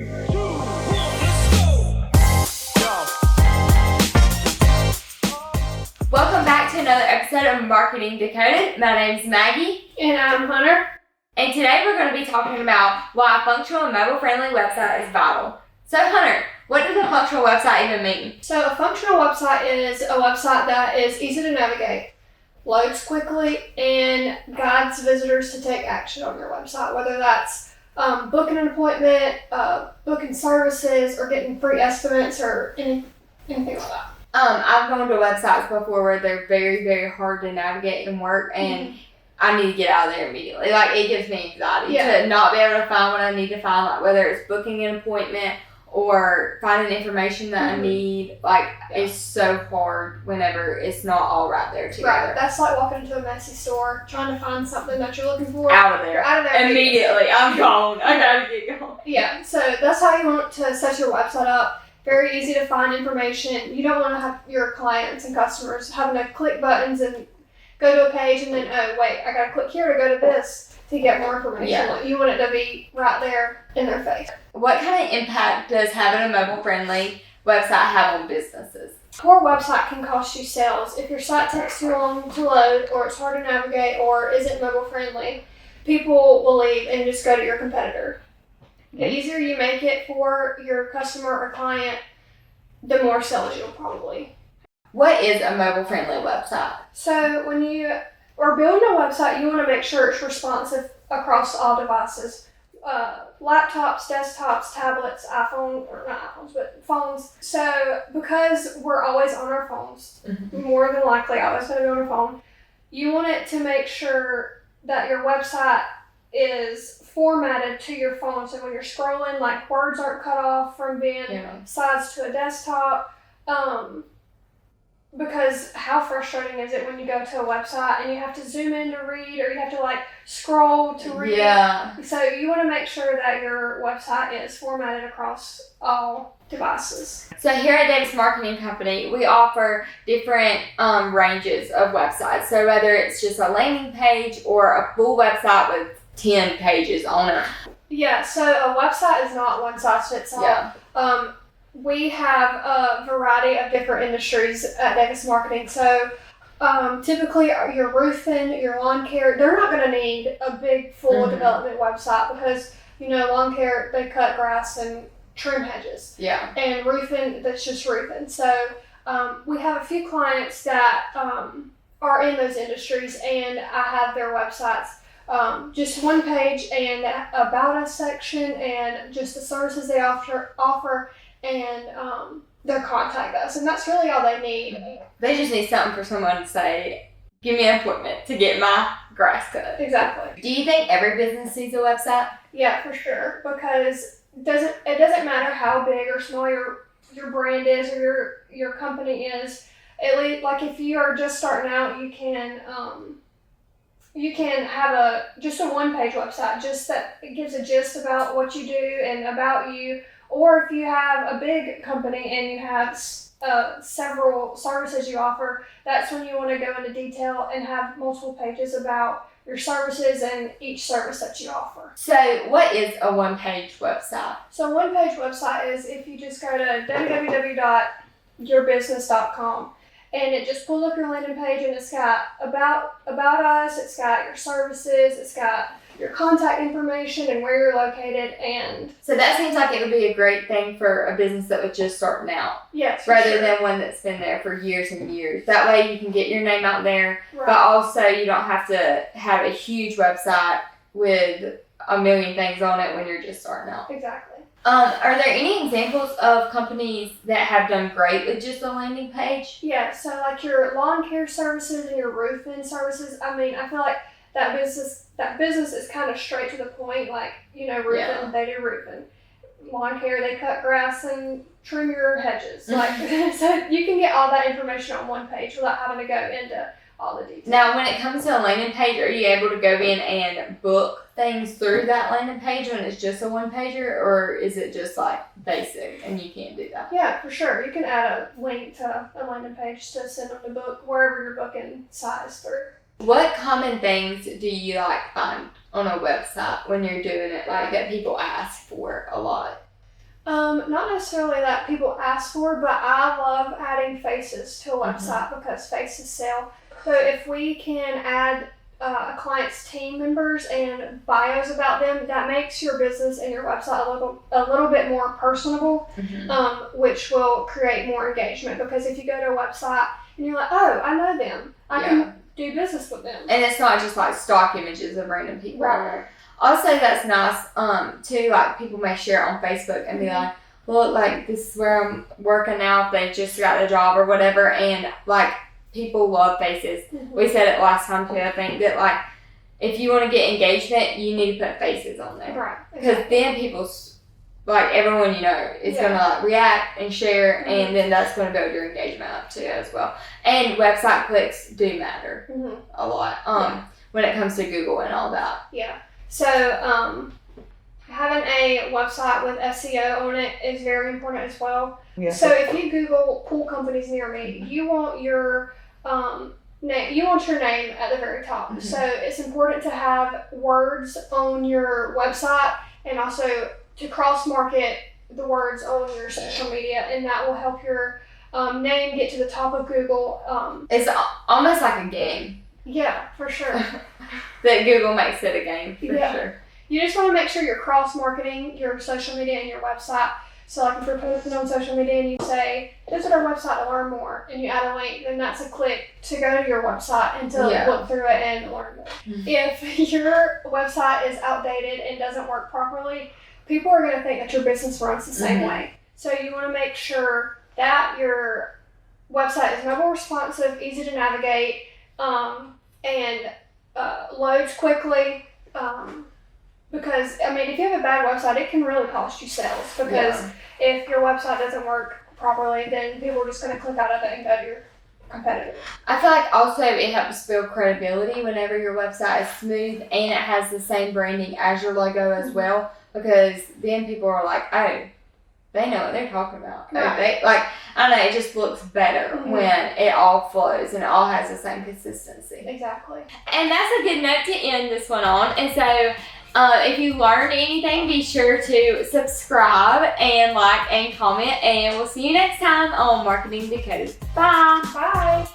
Welcome back to another episode of Marketing Decoded. My name's Maggie. And I'm Hunter. And today we're going to be talking about why a functional and mobile-friendly website is vital. So Hunter, what does a functional website even mean? So a functional website is a website that is easy to navigate, loads quickly, and guides visitors to take action on your website, whether that's booking an appointment, booking services, or getting free estimates, or anything like that. I've gone to websites before where they're very, very hard to navigate and work, and I need to get out of there immediately. Like, it gives me anxiety to not be able to find what I need to find, like whether it's booking an appointment or finding information that I need. Like, it's so hard whenever it's not all right there together. Right, that's like walking into a messy store, trying to find something that you're looking for. Out of there. You're out of there immediately. I'm gone. I gotta get going. Yeah, so that's how you want to set your website up. Very easy to find information. You don't want to have your clients and customers having to click buttons and go to a page and then, oh, wait, I got to click here to go to this to get more information. Yeah. Like, you want it to be right there in their face. What kind of impact does having a mobile-friendly website have on businesses? Poor website can cost you sales. If your site takes too long to load, or it's hard to navigate, or isn't mobile-friendly, people will leave and just go to your competitor. The easier you make it for your customer or client, the more sales you'll probably. What is a mobile-friendly website? So when you are building a website, you want to make sure it's responsive across all devices. Laptops, desktops, tablets, iPhone, or not iPhones, but phones. So because we're always on our phones, more than likely always going to be on our phone, you want it to make sure that your website is formatted to your phone. So when you're scrolling, like, words aren't cut off from being sized to a desktop. Because how frustrating is it when you go to a website and you have to zoom in to read, or you have to like scroll to read? Yeah. So you want to make sure that your website is formatted across all devices. So here at Davis Marketing Company, we offer different ranges of websites. So whether it's just a landing page or a full website with 10 pages on it. Yeah, so a website is not one size fits all. Yeah. We have a variety of different industries at Davis Marketing. So typically your roofing, your lawn care, they're not going to need a big full development website because, lawn care, they cut grass and trim hedges. Yeah. And roofing, that's just roofing. So we have a few clients that are in those industries, and I have their websites. Just one page and about us section and just the services they offer and their contact us. And that's really all they need. They just need something for someone to say, give me an appointment to get my grass cut. Exactly. Do you think every business needs a website? Yeah, for sure. Because it doesn't matter how big or small your brand is or your company is. At least, like, if you are just starting out, you can have just a one-page website, just that it gives a gist about what you do and about you. Or if you have a big company and you have several services you offer, that's when you want to go into detail and have multiple pages about your services and each service that you offer. So what is a one-page website? So a one-page website is if you just go to www.yourbusiness.com. And it just pulls up your landing page, and it's got about us, it's got your services, it's got your contact information and where you're located. And so that seems like it would be a great thing for a business that was just starting out. Yes. Rather than one that's been there for years and years. That way you can get your name out there, but also you don't have to have a huge website with a million things on it when you're just starting out. Exactly. Are there any examples of companies that have done great with just a landing page? Yeah, so like your lawn care services and your roofing services, I mean, I feel like that business is kind of straight to the point. Like, roofing, they do roofing. Lawn care, they cut grass and trim your hedges. Like, so you can get all that information on one page without having to go into all the details. Now, when it comes to a landing page, are you able to go in and book things through that landing page when it's just a one-pager, or is it just like basic and you can't do that? Yeah, for sure. You can add a link to a landing page to send them to book wherever your booking site is through. What common things do you find on a website when you're doing it, that people ask for a lot? Not necessarily that people ask for, but I love adding faces to a website because faces sell. So if we can add a client's team members and bios about them, that makes your business and your website a little bit more personable, which will create more engagement. Because if you go to a website and you're like, oh, I know them, I can do business with them. And it's not just like stock images of random people. Right. Also, that's nice too. Like people may share it on Facebook and be like, "Look, like this is where I'm working now. They just got a job or whatever." And like people love faces. We said it last time too. I think that like if you want to get engagement, you need to put faces on there, right? Because then people, like everyone you know, is gonna like react and share, and then that's gonna build your engagement up too as well. And website clicks do matter a lot when it comes to Google and all that. Yeah. So, having a website with SEO on it is very important as well. Yeah. So if you Google pool companies near me, you want your name. You want your name at the very top. So it's important to have words on your website and also to cross market the words on your social media, and that will help your name get to the top of Google. It's almost like a game. Yeah, for sure. That Google makes it a game, for sure. You just want to make sure you're cross-marketing your social media and your website. So like if you're posting on social media and you say, visit our website to learn more, and you add a link, then that's a click to go to your website and to look through it and learn more. If your website is outdated and doesn't work properly, people are going to think that your business runs the same way. So you want to make sure that your website is mobile responsive, easy to navigate, and loads quickly, because I mean if you have a bad website it can really cost you sales, because if your website doesn't work properly then people are just going to click out of it and go to your competitor. I feel like also it helps build credibility whenever your website is smooth and it has the same branding as your logo as well, because then people are like, oh, they know what they're talking about. Right. They, like, I don't know, it just looks better when it all flows and it all has the same consistency. Exactly. And that's a good note to end this one on. And so, if you learned anything, be sure to subscribe and like and comment. And we'll see you next time on Marketing Decoded. Bye. Bye.